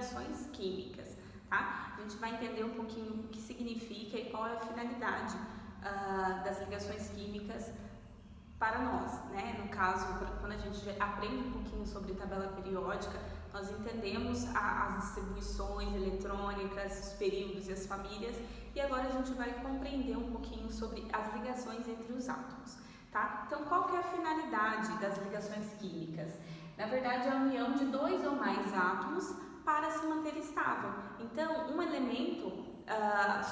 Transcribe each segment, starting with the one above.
ligações químicas, tá? A gente vai entender um pouquinho o que significa e qual é a finalidade das ligações químicas para nós, né? No caso, quando a gente aprende um pouquinho sobre tabela periódica, nós entendemos as distribuições eletrônicas, os períodos e as famílias, e agora a gente vai compreender um pouquinho sobre as ligações entre os átomos, tá? Então, qual que é a finalidade das ligações químicas? Na verdade, é a união de dois ou mais átomos para se manter estável. Então, um elemento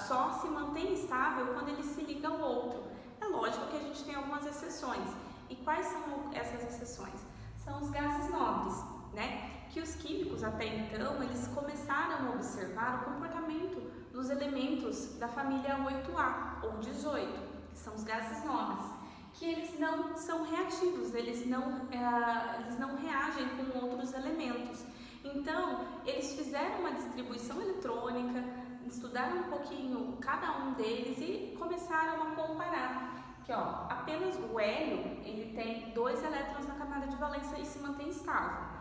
só se mantém estável quando ele se liga ao outro. É lógico que a gente tem algumas exceções. E quais são essas exceções? São os gases nobres, né? Que os químicos até então, eles começaram a observar o comportamento dos elementos da família 8A ou 18, que são os gases nobres, que eles não são reativos, eles não reagem com outros elementos. Então, eles fizeram uma distribuição eletrônica, estudaram um pouquinho cada um deles e começaram a comparar. Que, ó, apenas o hélio, ele tem 2 elétrons na camada de valência e se mantém estável.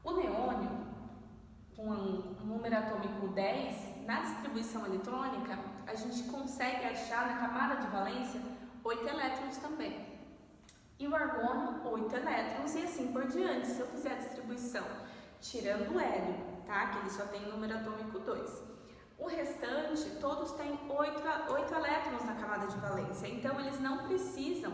O neônio, com um número atômico 10, na distribuição eletrônica, a gente consegue achar na camada de valência 8 elétrons também. E o argônio, 8 elétrons e assim por diante, se eu fizer a distribuição tirando o hélio, tá? Que ele só tem número atômico 2. O restante, todos têm 8 elétrons na camada de valência, então eles não precisam,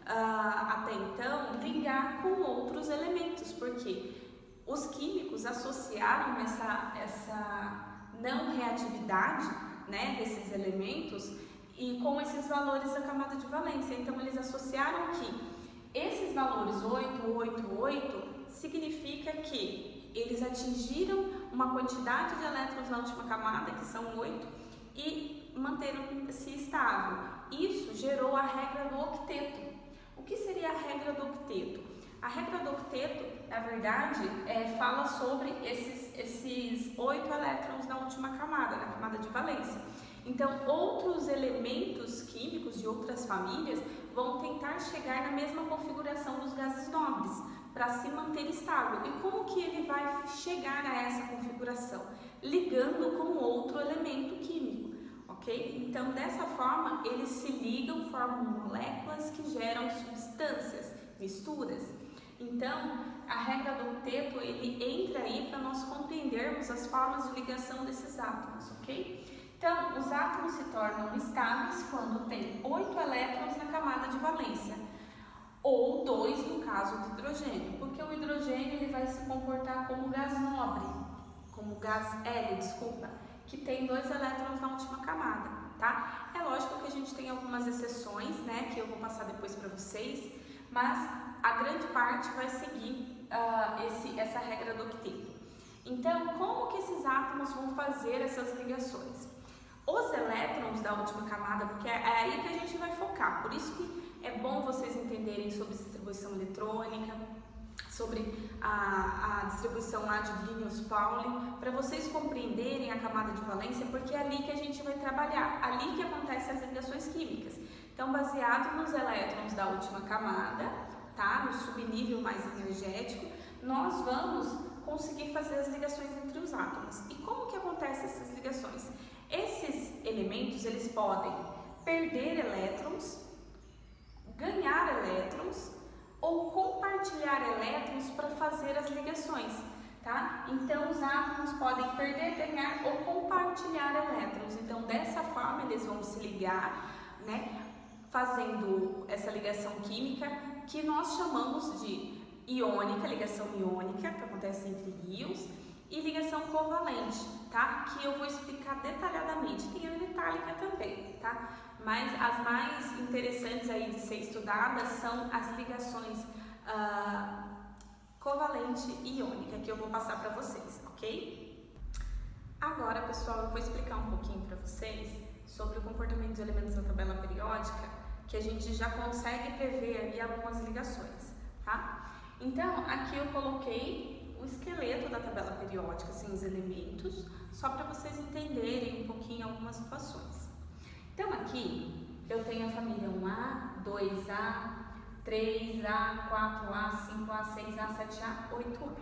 até então, ligar com outros elementos, porque os químicos associaram essa não reatividade, né, desses elementos e com esses valores da camada de valência. Então, eles associaram que esses valores 8, 8, 8 significa que eles atingiram uma quantidade de elétrons na última camada, que são 8, e manteram-se estável. Isso gerou a regra do octeto. O que seria a regra do octeto? A regra do octeto, na verdade, fala sobre esses 8 elétrons na última camada, na camada de valência. Então, outros elementos químicos de outras famílias vão tentar chegar na mesma configuração dos gases nobres para se manter estável. E como que ele vai chegar a essa configuração? Ligando com outro elemento químico, ok? Então, dessa forma, eles se ligam, formam moléculas que geram substâncias, misturas. Então, a regra do octeto, ele entra aí para nós compreendermos as formas de ligação desses átomos, ok? Então, os átomos se tornam estáveis quando tem 8 elétrons na camada de valência, ou 2 no caso do hidrogênio, porque o hidrogênio ele vai se comportar como gás nobre, como gás hélio, desculpa, que tem 2 elétrons na última camada, tá? É lógico que a gente tem algumas exceções, né, que eu vou passar depois para vocês, mas a grande parte vai seguir essa regra do octeto. Então, como que esses átomos vão fazer essas ligações? Os elétrons da última camada, porque é aí que a gente vai focar, por isso que é bom vocês entenderem sobre distribuição eletrônica, sobre a distribuição lá de Linus-Pauling, para vocês compreenderem a camada de valência, porque é ali que a gente vai trabalhar, ali que acontecem as ligações químicas. Então, baseado nos elétrons da última camada, tá? No subnível mais energético, nós vamos conseguir fazer as ligações entre os átomos. E como que acontecem essas ligações? Esses elementos, eles podem perder elétrons, ganhar elétrons ou compartilhar elétrons para fazer as ligações, tá? Então, os átomos podem perder, ganhar ou compartilhar elétrons. Então, dessa forma, eles vão se ligar, né? Fazendo essa ligação química que nós chamamos de iônica, ligação iônica, que acontece entre íons, e ligação covalente, tá? Que eu vou explicar detalhadamente. Tem a metálica também, tá? Mas as mais interessantes aí de ser estudadas são as ligações covalente e iônica, que eu vou passar para vocês, ok? Agora, pessoal, eu vou explicar um pouquinho para vocês sobre o comportamento dos elementos da tabela periódica, que a gente já consegue prever ali algumas ligações, tá? Então, aqui eu coloquei o esqueleto da tabela periódica, assim, os elementos, só para vocês entenderem um pouquinho algumas situações. Então, aqui eu tenho a família 1A, 2A, 3A, 4A, 5A, 6A, 7A, 8A.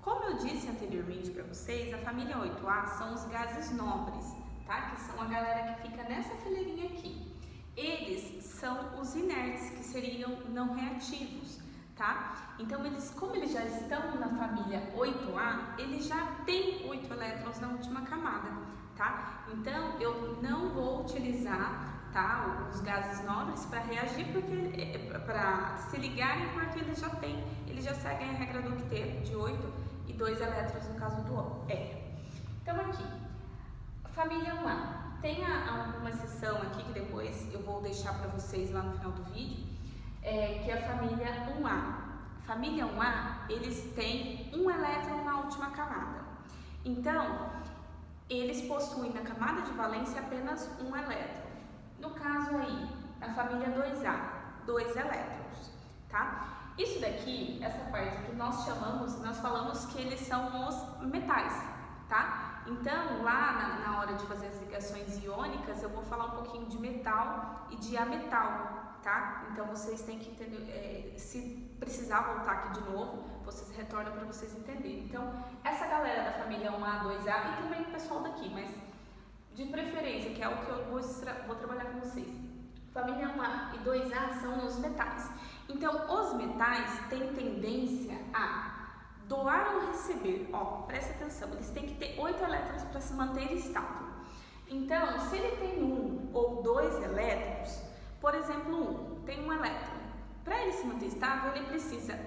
Como eu disse anteriormente para vocês, a família 8A são os gases nobres, tá? Que são a galera que fica nessa fileirinha aqui. Eles são os inertes, que seriam não reativos, tá? Então, como eles já estão na família 8A, eles já têm 8 elétrons na última camada, tá? Então, eu não vou utilizar, tá, os gases nobres para reagir, para se ligarem, porque eles já seguem a regra do octeto de 8 e 2 elétrons no caso do hélio. Então, aqui, família 1A. Tem uma exceção aqui que depois eu vou deixar para vocês lá no final do vídeo, que é a família 1A. Família 1A, eles têm um elétron na última camada. Então, eles possuem na camada de valência apenas um elétron. No caso aí, na família 2A, 2 elétrons, tá? Isso daqui, essa parte que nós falamos que eles são os metais, tá? Então, lá na hora de fazer as ligações iônicas, eu vou falar um pouquinho de metal e de ametal, tá? Então, vocês têm que entender, se precisar voltar aqui de novo, vocês retornam para vocês entenderem. Então, essa galera da família 1A, 2A e também o pessoal daqui, mas de preferência, que é o que eu vou trabalhar com vocês. Família 1A e 2A são os metais. Então, os metais têm tendência a doar ou receber, ó, presta atenção, eles têm que ter 8 elétrons para se manter estável. Então, se ele tem 1 ou 2 elétrons, por exemplo, 1 tem 1 elétron, para ele se manter estável, ele precisa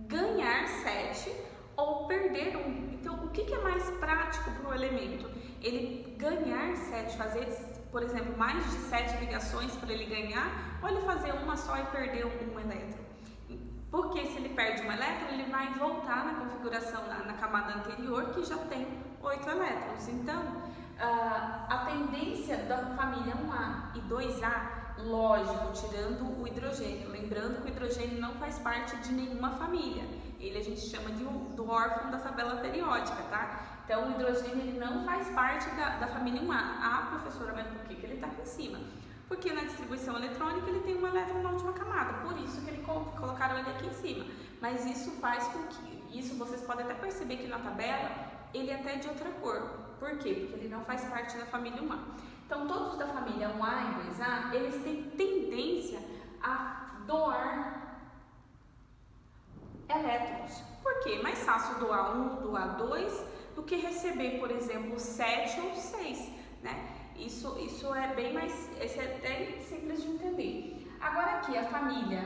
ganhar 7 ou perder 1. Então, o que é mais prático para o elemento? Ele ganhar 7, fazer, por exemplo, mais de 7 ligações para ele ganhar, ou ele fazer uma só e perder 1 elétron? Porque se ele perde 1 elétron, ele vai voltar na configuração, na camada anterior, que já tem 8 elétrons. Então, a tendência da família 1A e 2A, lógico, tirando o hidrogênio, lembrando que o hidrogênio não faz parte de nenhuma família, ele a gente chama do órfão da tabela periódica, tá? Então, o hidrogênio ele não faz parte da família 1A. Ah, professora, mas por que ele está aqui em cima? Porque na distribuição eletrônica ele tem um elétron na última camada, por isso que ele colocaram ele aqui em cima. Mas isso faz com que, isso vocês podem até perceber que na tabela ele é até de outra cor. Por quê? Porque ele não faz parte da família 1A. Então, todos da família 1A e 2A, eles têm tendência a doar elétrons. Por quê? É mais fácil doar 1, doar 2, do que receber, por exemplo, 7 ou 6, né? Isso é bem mais, isso é até simples de entender. Agora aqui, a família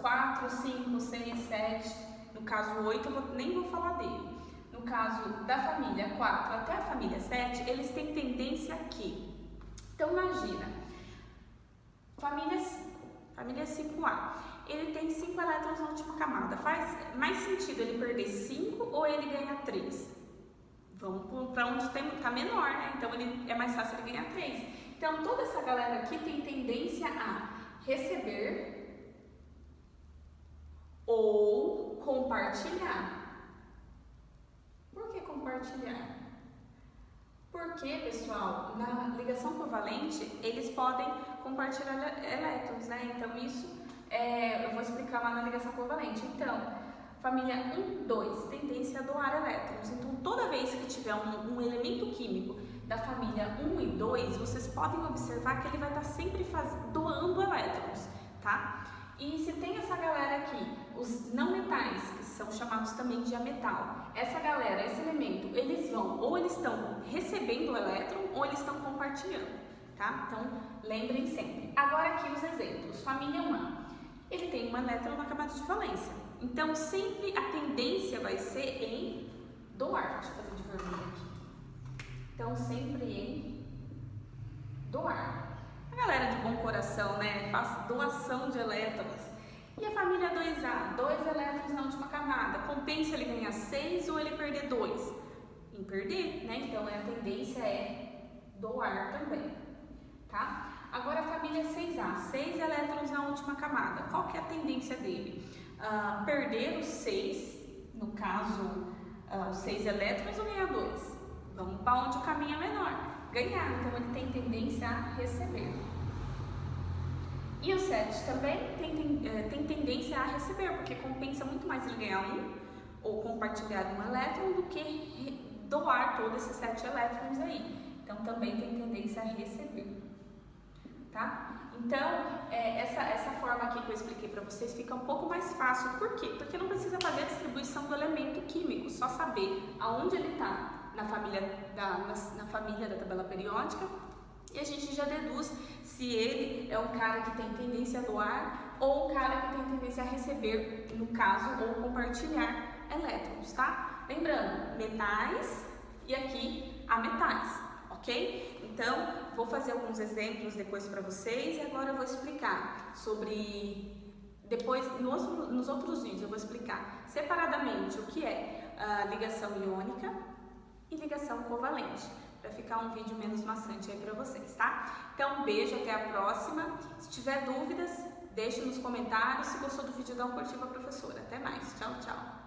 4, 5, 6, 7, no caso 8, eu nem vou falar dele. No caso da família 4 até a família 7, eles têm tendência aqui. Então, imagina, família 5A, ele tem 5 elétrons na última camada. Faz mais sentido ele perder 5 ou ele ganhar 3? Vamos para onde está menor, né? Então, é mais fácil ele ganhar 3. Então, toda essa galera aqui tem tendência a receber ou compartilhar. Por que compartilhar? Porque, pessoal, na ligação covalente, eles podem compartilhar elétrons, né? Então, isso eu vou explicar lá na ligação covalente. Então, família 1, 2, tendência a doar elétrons. Então, toda vez que tiver um elemento químico da família 1 e 2, vocês podem observar que ele vai estar sempre doando elétrons, tá? E se tem essa galera aqui, os não metais, que são chamados também de ametal, essa galera, esse elemento, eles vão, ou eles estão recebendo o elétron, ou eles estão compartilhando, tá? Então, lembrem sempre. Agora aqui os exemplos. Família 1A, ele tem um elétron na camada de valência. Então, sempre a tendência vai ser em doar. Deixa eu fazer de vermelho aqui. Então, sempre em doar. A galera de bom coração, né? Faz doação de elétrons. E a família 2A, 2 elétrons na última camada. Compensa ele ganhar 6 ou ele perder 2? Em perder, né? Então, a tendência é doar também, tá? Agora, a família 6A, 6 elétrons na última camada. Qual que é a tendência dele? Perder os 6, no caso, os 6 elétrons, ou ganhar 2? Vamos para onde o caminho é menor. Ganhar, então ele tem tendência a receber. E o 7 também tem tendência a receber, porque compensa muito mais ele ganhar 1 ou compartilhar um elétron do que doar todos esses 7 elétrons aí. Então, também tem tendência a receber, tá? Então, essa forma aqui que eu expliquei para vocês fica um pouco mais fácil. Por quê? Porque não precisa fazer a distribuição do elemento químico, só saber aonde ele está na família da tabela periódica, e a gente já deduz se ele é um cara que tem tendência a doar ou um cara que tem tendência a receber, no caso, ou compartilhar elétrons, tá? Lembrando, metais e aqui ametais, ok? Então, vou fazer alguns exemplos depois para vocês e agora eu vou explicar sobre... Depois, nos outros vídeos, eu vou explicar separadamente o que é ligação iônica e ligação covalente, para ficar um vídeo menos maçante aí para vocês, tá? Então, um beijo, até a próxima. Se tiver dúvidas, deixe nos comentários. Se gostou do vídeo, dá um curtir para a professora. Até mais. Tchau, tchau.